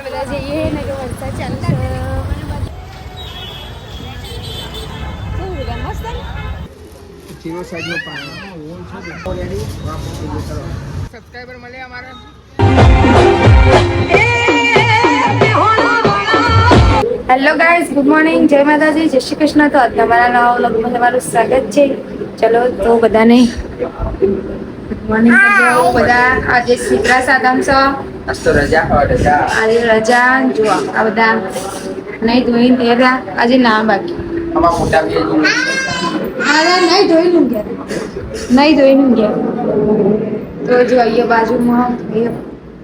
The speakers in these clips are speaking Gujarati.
બધા જઈએ ને કે વરસાદ ચાલુ છે. જીરો સાઈડ નું પાણી સબસ્ક્રાઇબર મળે અમારે. હેલો ગાઈઝ, ગુડ મોર્નિંગ, જય માતાજી, જય શ્રી કૃષ્ણ. તો તમારા નવા વ્લોગમાં તમારું સ્વાગત છે. ચલો તો બધાને ગુડ મોર્નિંગ બધા. આજે શીતળા સાતમ છે. આજે રજા. જો આ બધા નહીં ધોઈને તૈયાર. આજે ના બાકી નહીં ધોઈને ગયા, નહીં ધોઈને ગયા. તો જો અહીંયા બાજુમાં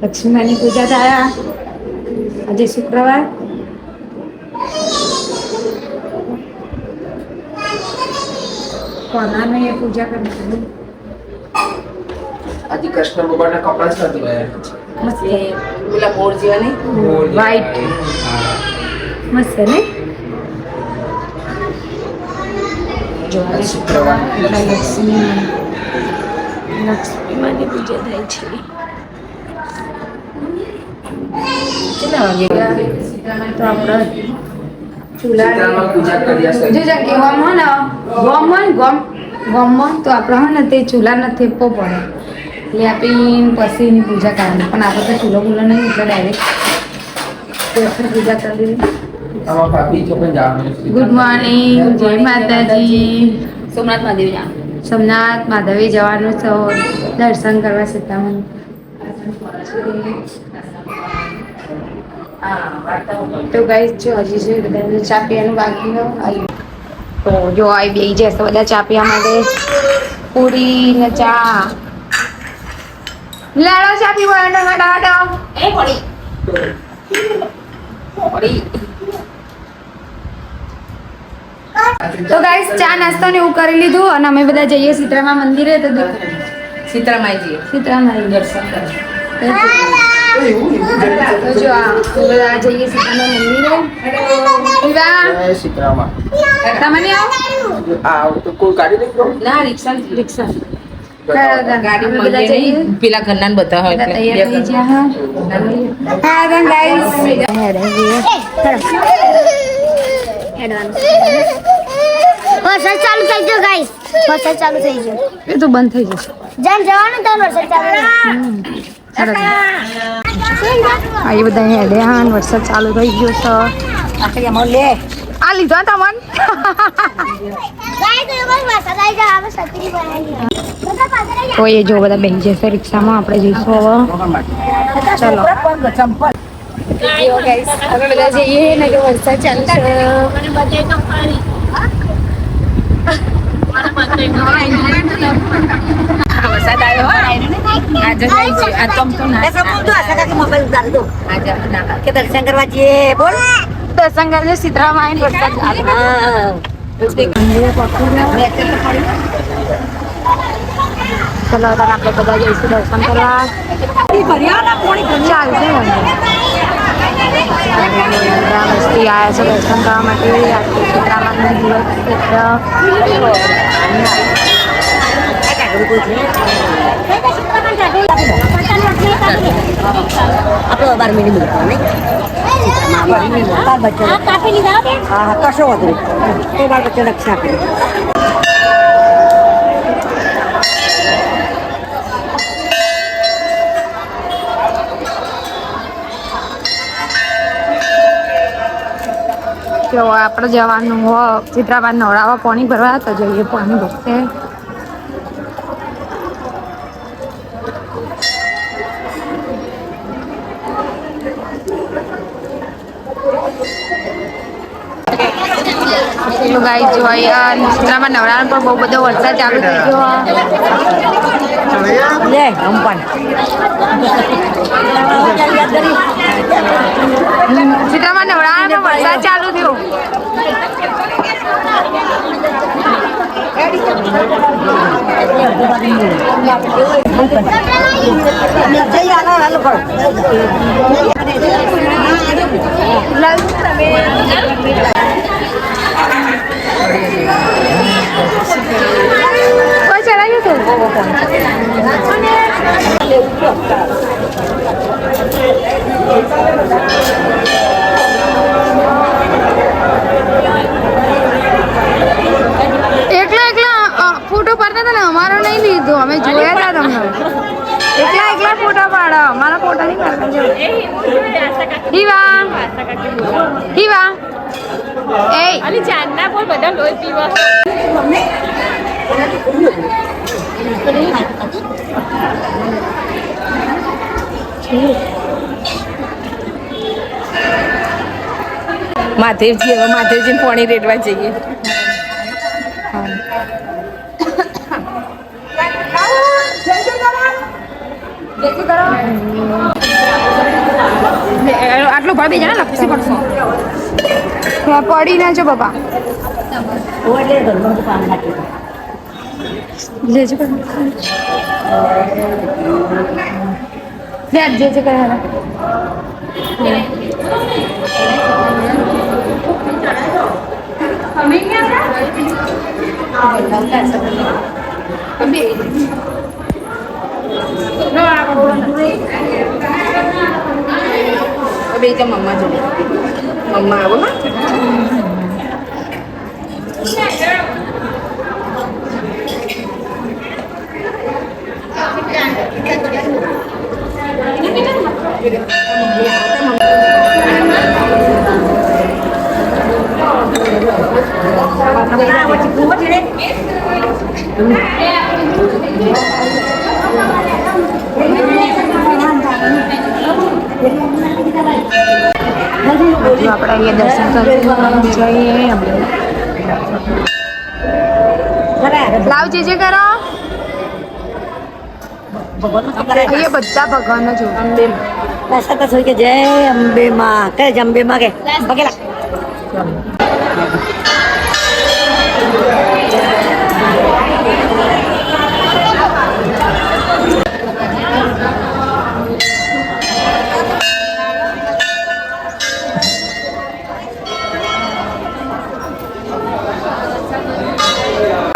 લક્ષ્મીમાની પૂજા થયા. આજે શુક્રવાર. કોનાને પૂજા કરી. આજે કૃષ્ણ ભગવાનના કપડા જ નથી મસ્ત પેલા મોર જેવા નહીં, વ્હાઈટ મસ્ત ને. જો આજે શુક્રવાર એટલે લક્ષ્મીમાની પૂજા થાય છે. કેટલા વાગે તો આપણે ચૂલા પૂજા કર્યા જો એવામાં ને ગમમાં તો આપણે ને તે ચૂલા ને થેપો પડે એટલે આપીને પછી એની પૂજા કરવાની. પણ આપણે તો ચૂલો બુલો નહીં એટલે ડાયરેક્ટ પૂજા કરી દીધી. ગુડ મોર્નિંગ, જય માતાજી. સોમનાથ મહાદેવી જવાનું છે દર્શન કરવા. સીતામણ તો ગાઈસ જો હજી છે બધા ચા પીવાનું બાકી હોય તો જો આવી બેસી જશે બધા ચા પીવા માટે. પૂરી ને ચા લાડો ચા પીવા. તો ગાઈસ ચા નાસ્તો ને એવું કરી લીધું અને અમે બધા જઈએ સીતરામા મંદિરે. તો સીતરામાઈ દર્શન કરવા. તો જો આ બધા જઈએ સીતારામા મંદિરે. તમને આવો તો કોઈ ગાડી નહીં ના રિક્ષા પેલા ઘરના બધા હોય તૈયાર થઈ ગયા. વરસાદ ચાલુ થઈ ગયો ગાઈસ, વરસાદ ચાલુ થઈ ગયો. એ તો બંધ થઈ જશે. જેમ જવાનું તો વરસાદ ચાલુ. આ એ બધા હેડે હા, વરસાદ ચાલુ થઈ ગયો છે. આ લીધો તમન તો એ જો બધા બેસી જશે રિક્ષામાં. આપણે જઈશું હવે. ચલો હવે બધા જઈએ ને કે વરસાદ ચાલુ છે. વરસાદ આવ્યો કે દર્શન કરવા જઈએ. બોલ દર્શન કરજે સીતરામાં આવીને વરસાદ ચાલુ. ચલો આપણે બધા જઈશું દર્શન કરવા. ચાલશે મસ્તી આવ્યા છે દર્શન કરવા માટે. સીતરામાનું દિવસ આપણો 12 મિનિટ કાપી લીધા. હા કશો વધુ તો બાર બચ્ચા રક્ષા આપી. જો આપણે જવાનું હોય ચિત્રાબાદ નવડાવવા પાણી ભરવા. તો જોઈએ પાણી ભરશે. ગાઈ જો અહીંયા ચિત્રામાં નવરાણ પર બહુ બધો વરસાદ ચાલુ થઈ ગયો. લે અંપન ચિત્રામાં નવરાણ પર વરસાદ ચાલુ થયો. કોઈ ચડાવ્યું હતું એકલા એકલા ફોટો પાડતા હતા ને અમારો નહીં લીધો અમે જોયા હતા તમને એકલા એકલા ફોટો પાડો અમારા ફોટો નહીં પાડતા હીવા હીવા એ અલી જાનના બોલ બધા લોહી પીવા માધેવજી હવે માધેવજી પાણી રેડવા જઈએ આટલું ભાઈ બીજા ને લપસી પડશો પડી ના જો બાબા લેજો જે જે કરે બે તો મમ્મા જોડે મમ્મા આવો હા આપણે અહીંયા દર્શન કરીએ લાવ જે કરો અહીંયા બધા ભગવાન જો અંબે ऐसा तो सोच के जय अंबे माँ कह जम्बे माँ के बकेला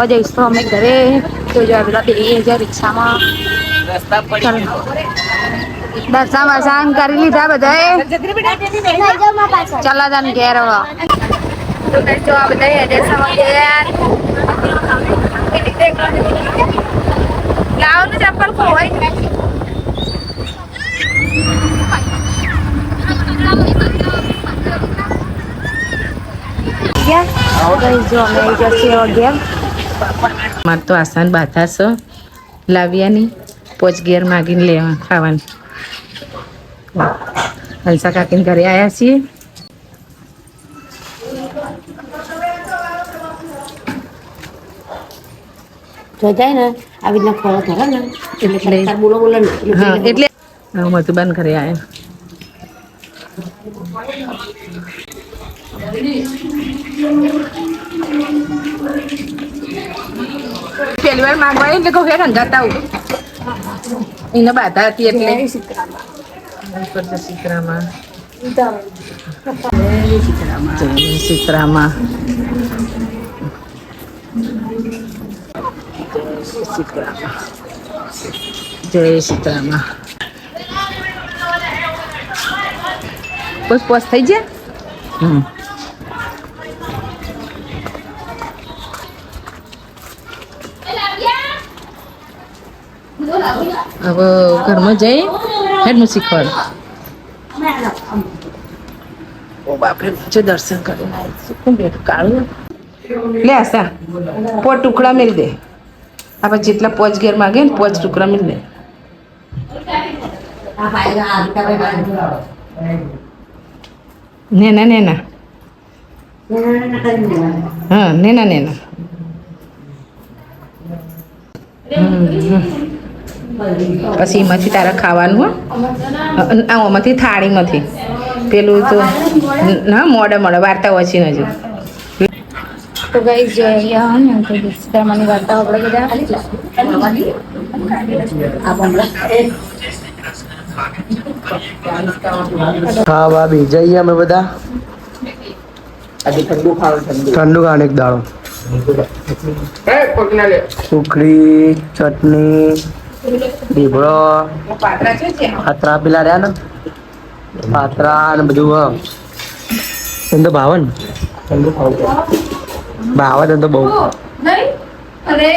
જઈશ તો અમે ઘરે તો જો બધા 2000 રિક્ષામાં રસ્તા પર દર્શન વર્શન કરી લીધા બધાએ ચાલો તને ઘેર હવે તો કઈ જો આ બધા એડ્રેસમાં ઘેર લાવો ને ચપ્પલ ખોવાઈ જો અમે જશે ઘેર મારે તો આસાન બાથા છે લાવ્યાની પોચ ઘેર માગીને લેવા ખાવાની હંસા કાકીને ઘરે આવ્યા છીએ જો જાય ને આવી રીતના ખોળો ધરે ને એટલે બોલો બોલો ને હા એટલે મધુબાન ઘરે આવ્યા પહેલી વાર માંગવા એટલે કહું હેઠ હંગાતા આવું એને બાધા હતી એટલે સીતરામાં સીતરામાં જય સીતરામાં બસ પોસ થઈ ગયા હવે ઘરમાં જઈ હેડનું શીખવાડ ઓ બાપરે જો દર્શન કરીને આવી બેઠું કાળું લે આશા પોચ ટુકડા મેળ દે આપણે જેટલા પોચ ઘેર માગે ને પોચ ટુકડા મેળ દે નેના નેના હા નેના નેના પછી એમાંથી તારા ખાવાનું આમાંથી થાળીમાંથી પેલું તો ના મોડા મોડા વાર્તા વાંચી નજુ તો ગાઈસ જો અહીંયા ને તો સીતારામની વાર્તા આપણે બધા હા ભાભી જઈએ અમે બધા ઠંડુ ખાવાનું એક દાડો સુખડી ચટણી દીપડો પાત્રા છે પાત્રા પેલા રહ્યા ને પાત્રા ને બધું એમ તો ભાવે ને ઠંડુ ખાવું ભાવે તો બહુ નહીં અરે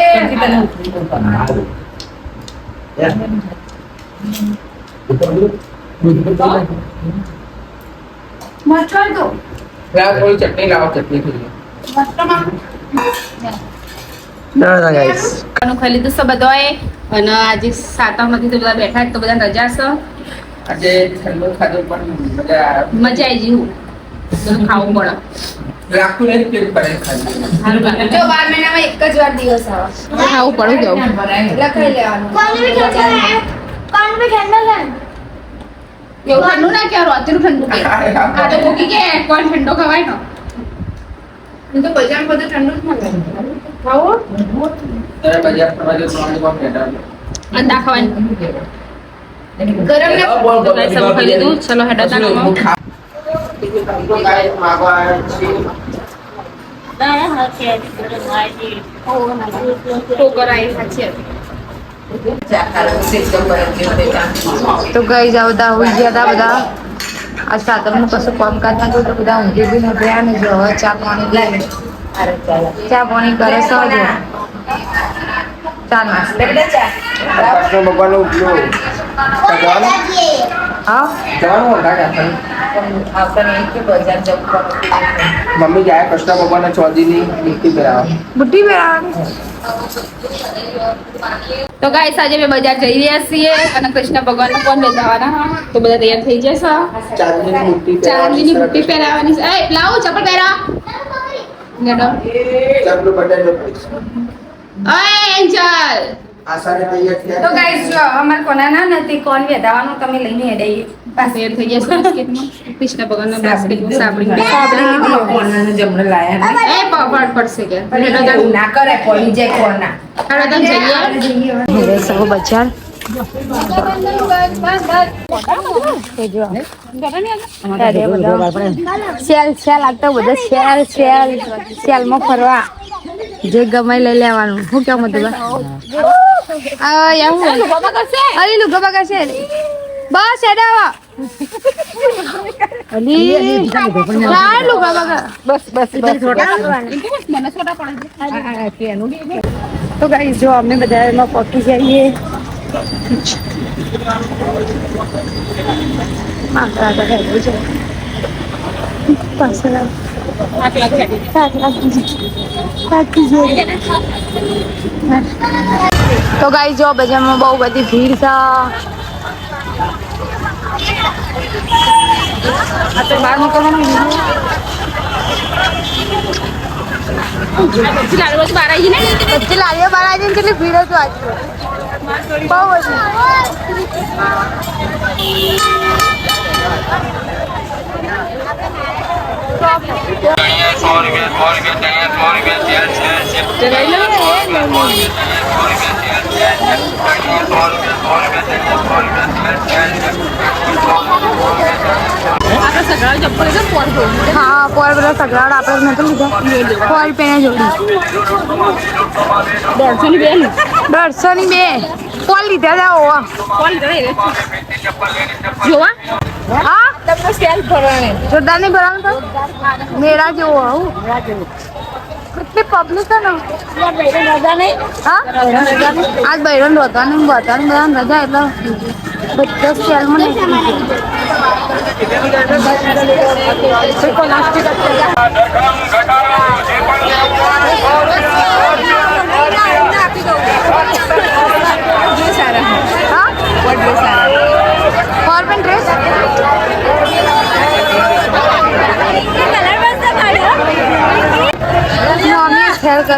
મરચાં દો થોડી ચટણી લાવો ચટણી થઈ ના ગાઈસ ખાઈ લીધું છે બધાએ અને આજે સાતમમાંથી તો બધા બેઠા તો બધા રજા છે આજે ઠંડુ ખાધું પણ મજા આવી ગયું બધું ખાવું પડે લાગતું નહીં પેટ ભરાય ખાલી જો 12 મહિનામાં એક જ વાર દિવસ આવે ખાવું પડે જવું એટલે ખાઈ લેવાનું એવું ઠંડુ ના કે રાત્રિનું ઠંડુ કે આ તો મૂકી કે કોણ ઠંડો ખવાય ને હું તો બજાર બધું ઠંડુ જ મળે ખાવું ત્યારે બજાર ફરવા જવું ત્રણ પેટા અંડા ખાવાનું ગરમ ને સબ ખાઈ લીધું ચલો હેડા તા તો ગઈ જાવ બધા હોઈ ગયા હતા બધા આ સાતમનું કશું કામકાજ ના કર્યું તો બધા ઊંઘી બી નભર્યા ને જો હવે ચા પાણી લાગે ચા પાણી કરે છો જો ચા નાસ્તો કૃષ્ણ ભગવાનનો ઉપયોગ હા જવાનું મમ્મી જાય કૃષ્ણ ભગવાન ચોધીની મૂર્તિ પહેરાવા બુટ્ટી પહેરાવાની તો ગાઈસ આજે અમે બજાર જઈ રહ્યા છીએ અને કૃષ્ણ ભગવાનને કોણ બેસાડવાના તો બધા તૈયાર થઈ જશે ચાંદીની મૂર્તિ ચાંદીની બુટ્ટી પહેરાવવાની છે એ લાવો ચપ્પલ પહેરા ગડો ચપલું બટન ઓય એન્જલ આસાને તૈયાર થયા તો ગાઈસ જો અમાર કોનાના નથી કોણ બેસાડવાનું તમે લઈને હેડાઈએ તૈયાર થઈ જશે બાસ્કેટમાં કૃષ્ણ ભગવાનના બાસ્કેટમાં સાબડી કોણને જમણે લાયા એ પડ પડશે કે ના કરે પડી જાય કોના હવે તો જઈએ સૌ બજાર સેલ આગતા બધા સેલ માં ફરવા જે ગમે લઈ લેવાનું શું કેવું બધું અરે લુગા કરશે બસ એડા તો ગાઈસ જો અમે બધા એમાં પહોંચી જઈએ તો ગાઈસ જો બજારમાં બહુ બધી ભીડ છે આ તો બહાર નીકળવાનું પછી લાડવા બહાર આવી ને કેટલી ભીડ હતું આજ બહુ હા પોર બધા સગડાવડ આપણે નતું લીધા પોર પેને જોડી 150 ની બે પોર લીધા હતા જોવા હા તમને સ્ટેલ ભરવાને જોરદાર ની ભરવાનું તો મેળા જેવો આવું કેટલી પબ્લિક છે ને હા આજ બૈરન રોતાની બધા રજા એટલે બધા સ્ટેલમાં ખેલ કરો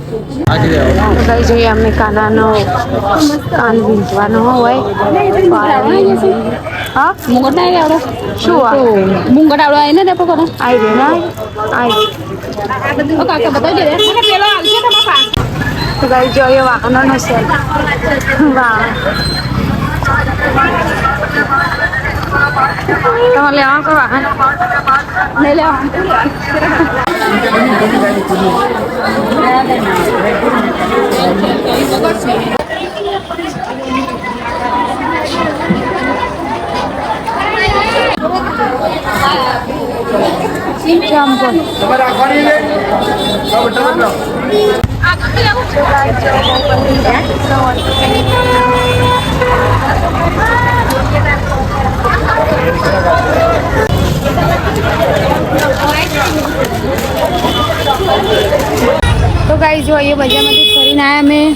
તો કઈ જોઈએ અમને કાનાનો કાન વીંધવાનો હોય હા મુંગટ ના આવડે શું આ મુંગટ આવડે એને દેખો કરો આઈ રે ના આઈ ઓ કાકા બતાવજે રે મને પેલો આવશે તમારા પાસે તો કઈ જોઈએ વાહનોનો છે વાહ તમારે લેવા કોઈ વાહન લઈ લેવા તો ગાઈ જો અહીંયા બજારમાંથી ફરીને આવ્યા મેં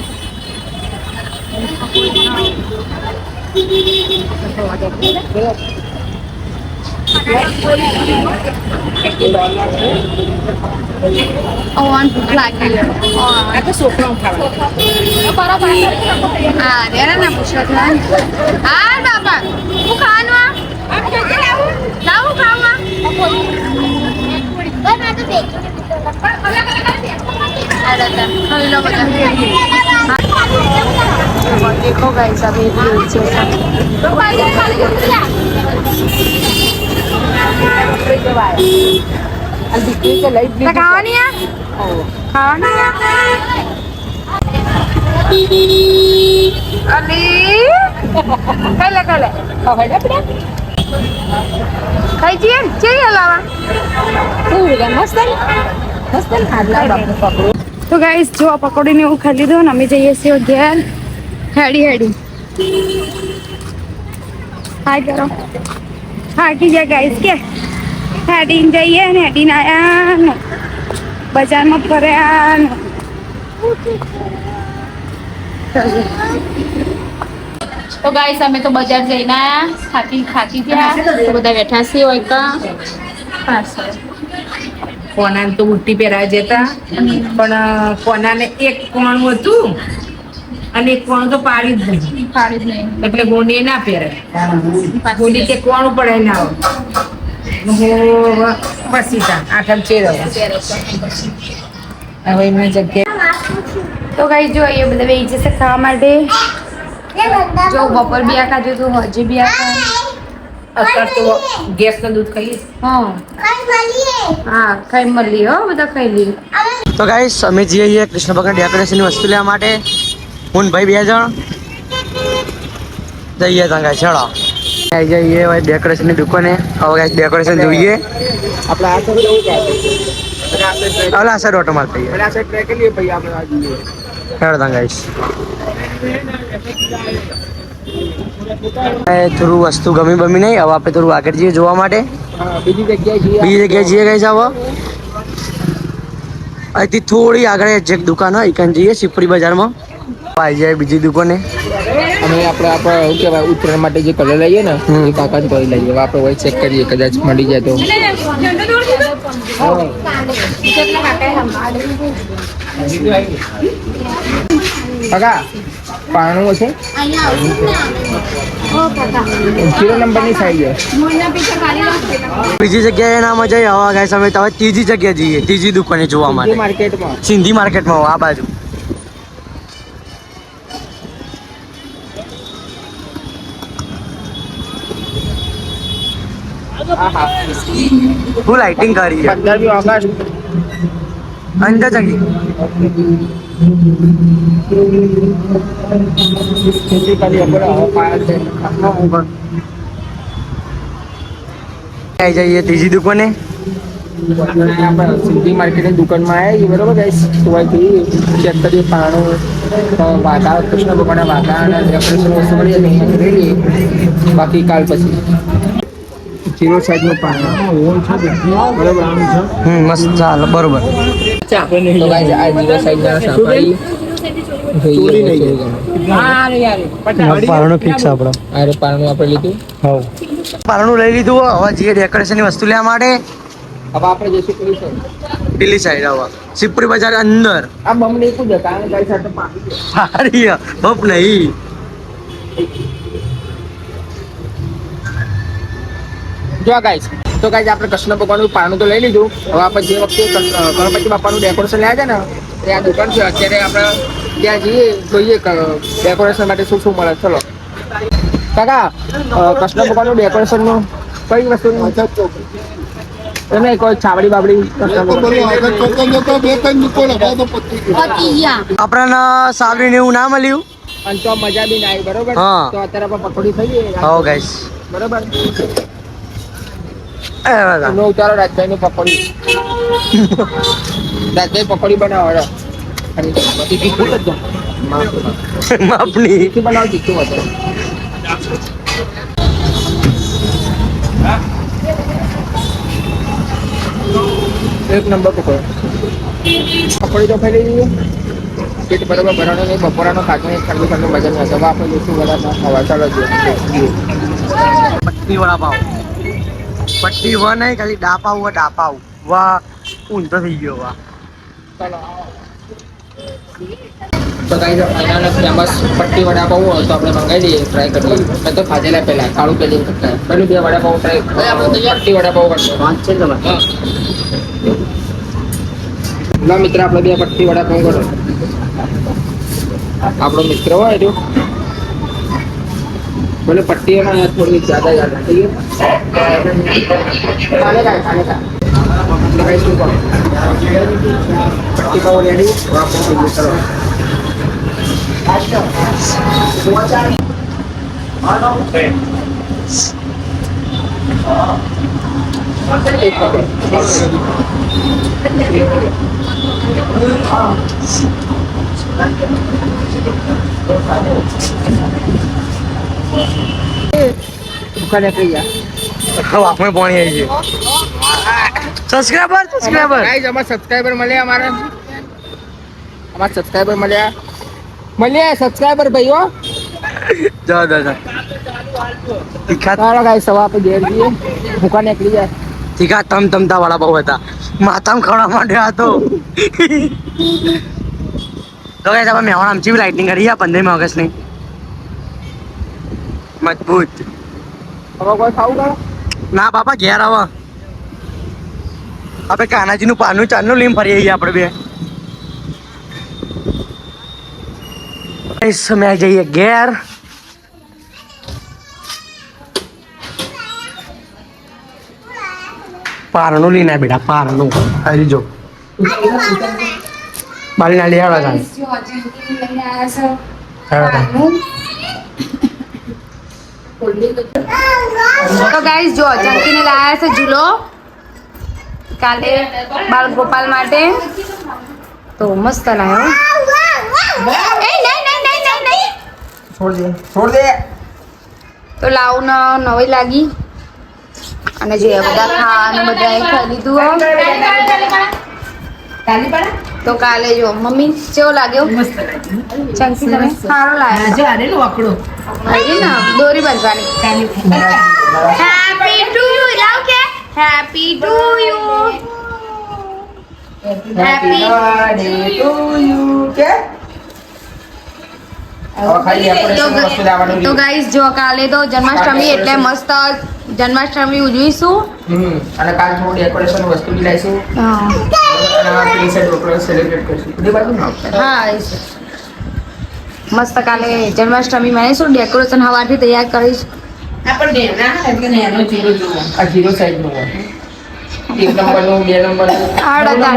ઓન ભૂખ લાગી આ તો છોકરાઓ ખાવા હા દેરા ના પૂછો હા બાપા હું ખાવાનું લાવું ખાવા देखो गाइस अभी खावानी है खावानी अली कले कले खाई चाहिए अलावा તો ગાઈસ જો આ પકોડીને એવું ખાઈ લીધું ને અમે જઈએ છીએ ઘેર હેડી હેડી હાય કરો હાકી જાય ગાઈસ કે હેડીને જઈએ ને હેડીને આયા ને બજારમાં ફર્યા ને તો ગાઈસ અમે તો બજાર જઈને આયા થાકી ગયા તો બધા બેઠા છીએ હોય કા કોનાને તો ઉલટી પહેરાવા જતા પણ કોનાને એક કોણ હતું અને એક કોણ તો પાડી જ નહીં ફાડી જ નહીં એટલે ગોંડી ના પહેરાય ગોંડી તે કોણ પડાય ના હોય પછી આઠમ ચેર હવે એમની જગ્યાએ તો ગાઈસ જો એ બધા વેચે છે ખાવા માટે જો બપોર બી આ ખાધું હતું હજી બી આ અત્યારે તો ગેસનું દૂધ ખાઈએ હા ખાઈ મળી હો બધા ખાઈ લઈએ તો ગાઈસ અમે જઈએ છીએ કૃષ્ણ ભગવાન ડેકોરેશનની વસ્તુ લેવા માટે હું ને ભાઈ 2 જણ જઈએ ત્યાં ગાઈસ ચલો આવી જઈએ હવે ડેકોરેશનની દુકાને હવે ગાઈસ ડેકોરેશન જોઈએ આપણે આ તો જવું પડે ઓલા સર ઓટો માર પઈએ આ સાઈડ ટ્રેક લીએ ભાઈ આપણે આ જોઈએ હેડ ત્યાં ગાઈસ થોડું વસ્તુ ગમી બમી નહીં હવે આપણે થોડું આગળ જઈએ જોવા માટે બીજી જગ્યાએ જઈએ બીજી જગ્યાએ જઈએ ગાઈસ હવે અહીંથી થોડી આગળ એક્ઝેક્ટ દુકાન હોય ત્યાં જઈએ સિપરી બજારમાં આવી જાય બીજી દુકાને અમે આપણે શું કહેવાય ઉત્તરાયણ માટે જે કલર લઈએ ને એ કાકાને કરી લઈએ હવે આપણે વહી ચેક કરીએ કદાચ મળી જાય તો કાકા પાણું છે 0 નંબરની સાઈઝ બીજી જગ્યાએ ના મજા આવી હવા ગાઈસ અમે તો હવે ત્રીજી જગ્યાએ જઈએ ત્રીજી દુકાને જોવા માટે માર્કેટમાં સિંધી માર્કેટમાં આ બાજુ ફૂલ લાઇટિંગ કરી છે 15મી ઓગસ્ટ અંદર જગી ખેતી કરીએ બોલો હવે પાયા છે આવી જઈએ ત્રીજી દુકાને આપણે સિંધી માર્કેટની દુકાનમાં આવ્યા બરોબર ગાઈસ તો અહીંથી ચેક કરીએ પાણું વાઘા કૃષ્ણ ભગવાનના વાઘા અને ડેકોરેશન વસ્તુ મળીએ તો અહીંયાથી લઈ લઈએ બાકી કાલ પછી 0 સાઈઝનું પાણું બરોબર મસ્ત ચાલો બરોબર તો ગાઈસ આ 0 સાઈઝના સાફારી પારણું ફિક્સ આપણો અરે પાણું આપણે લીધું પારણું લઈ લીધું હવે જઈએ ડેકોરેશનની વસ્તુ લેવા માટે હવે આપણે જઈશું પેલી સાઈડ. પેલી સાઈડ આવા સિપરી બજાર અંદર આ બમ નહીં કૂદે કારણ કે સાથે પાણી છે. સારી બપ નહીં. જો ગાઈસ તો ગાઈસ આપણે કૃષ્ણ ભગવાનનું પારણું તો લઈ લીધું. હવે આપણે જે વખતે ગણપતિ બાપાનું ડેકોરેશન લાવ્યા છે ને એ આ દુકાન છે. અત્યારે આપણે ત્યાં જઈએ જોઈએ ડેકોરેશન માટે શું શું મળે. ચલો કાકા કૃષ્ણ ભગવાનનું ડેકોરેશનનું કઈ વસ્તુ નહીં કોઈ છાબડી બાબડી કૃષ્ણ ભગવાન આપણને સાબરી ને એવું ના મળ્યું. અને તો મજા બી ના આવી બરોબર. હા. તો અત્યારે આપણે પકોડી થઈ ગઈ હો ગાઈસ બરોબર. એ બધા એનો ઉતારો રાજભાઈની પકોડી. રાજભાઈ પકોડી બનાવો હેડો. અને તીખી ફૂલ જ દો. માપની તીખી બનાવો તીખું વધારે. એક નંબર પકોડી. પકોડી તો ખાઈ લઈ પેટ બરોબર ભરવાનું નહીં. બપોરાનો ખાતો નહીં. ઠંડુ ઠંડુ મજા નહીં આવે. હવે આપણે જઈશું બરાબર હવા ચાલો જોઈએ. પટ્ટી વડાપાવ પટ્ટી વ નહીં ખાલી ડાપાવ વ ડાપાવ વાહ ઊંધો થઈ ગયો વાહ. તો કાંઈ અહીંયાના ફેમસ પટ્ટી વડાપાઉં હોય તો આપણે મંગાવી દઈએ ટ્રાય કરીએ. મેં તો ખાધેલા પહેલા કાળું પેલી કરતા પેલું 2 વડાપાઉં ટ્રાય પટ્ટી વડાપાઉં કરશો. ના મિત્ર આપણે 2 પટ્ટી વડાપાઉં કરો. આપણો મિત્ર હોય તો બોલે પટ્ટીઓના થોડી જ્યાદા યાદ રાખી પટ્ટી પાવ રેડી વાપરો કરો. દુકાને થઈ ગયા. આપણે પાણી આવી ગયું. સબસ્ક્રાઇબર ગાઈસ અમારા સબસ્ક્રાઇબર મળ્યા. અમારા સબસ્ક્રાઇબર મળ્યા સબસ્ક્રાઇબર ભાઈઓ. જા તીખા ચાલો ગાઈસ હવે આપણે ઘેર જઈએ. દુકાને નીકળી જાય. તીખા તમતા વડાપાવ હતા. માથામાં ખવડા માંડ્યા હતો. તો ગાઈસ આપણે મેવાણ આમચી લાઇટિંગ કરી 15મી ઓગસ્ટની મજબૂત. હવે કોઈ ખાવું કરો. ના બાપા ઘેર આવા આપણે કાનાજીનું પાનું ચારનું લીમ ફરી આવીએ આપણે બે. સમય જઈએ ઘેર. પારણું લઈને બેટા પારણું હરી જો બાલી ના લઈ આવ્યા તો ગાઈસ જો જંકીને લાયા છે ઝૂલો કાલે બાળ ગોપાલ માટે. તો મસ્ત લાયો. છોડ દે. તો લાવું નવી લાગી અને જે બધા ખાવાનું બધા ખાઈ લીધું. તો કાલે જો મમ્મી કેવો લાગ્યો ચંકી તમે સારો લાગ્યો. અરે ના દોરી બાંધવાની. હેપી ટુ યુ લાવ કે હેપી ટુ યુ હેપી તો ગાઈસ જો કાલે તો જન્માષ્ટમી એટલે મસ્ત જન્માષ્ટમી ઉજવીશું. અને કાલ થોડું ડેકોરેશન વસ્તુ બી લાવીશું. હા સેલિબ્રેટ કરીશું. બધી બાજુ ના હા મસ્ત કાલે જન્માષ્ટમી માનીશું. ડેકોરેશન સવારથી તૈયાર કરીશ. આ 0 સાઈઝ નું હોય. 1 નંબરનું 2 નંબરનું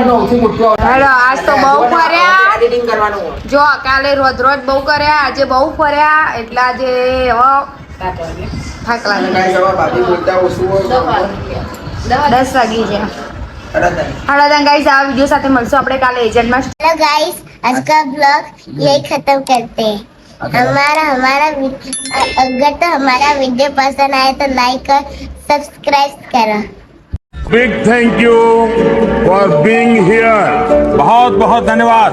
સૌથી મોટું હેલો આજ તો બહુ ફર્યા. એડિટિંગ કરવાનું હોય. જો કાલે રોજ બહુ કર્યા આજે બહુ ફર્યા એટલે આજે હવે થાક લાગે. ગાઈસ હવે ભાભી બોલતા ઓછું હોય. 10 વાગી ગયા. हलो गाइस આ वीडियो સાથે મળશું આપણે કાલે જન્માષ્ટમી. हेलो गाइस आज का ब्लॉग यही खत्म करते हैं. अगर तो हमारा वीडियो पसंद आए तो लाइक और सब्सक्राइब करो. Big thank you for being here. बहुत बहुत धन्यवाद.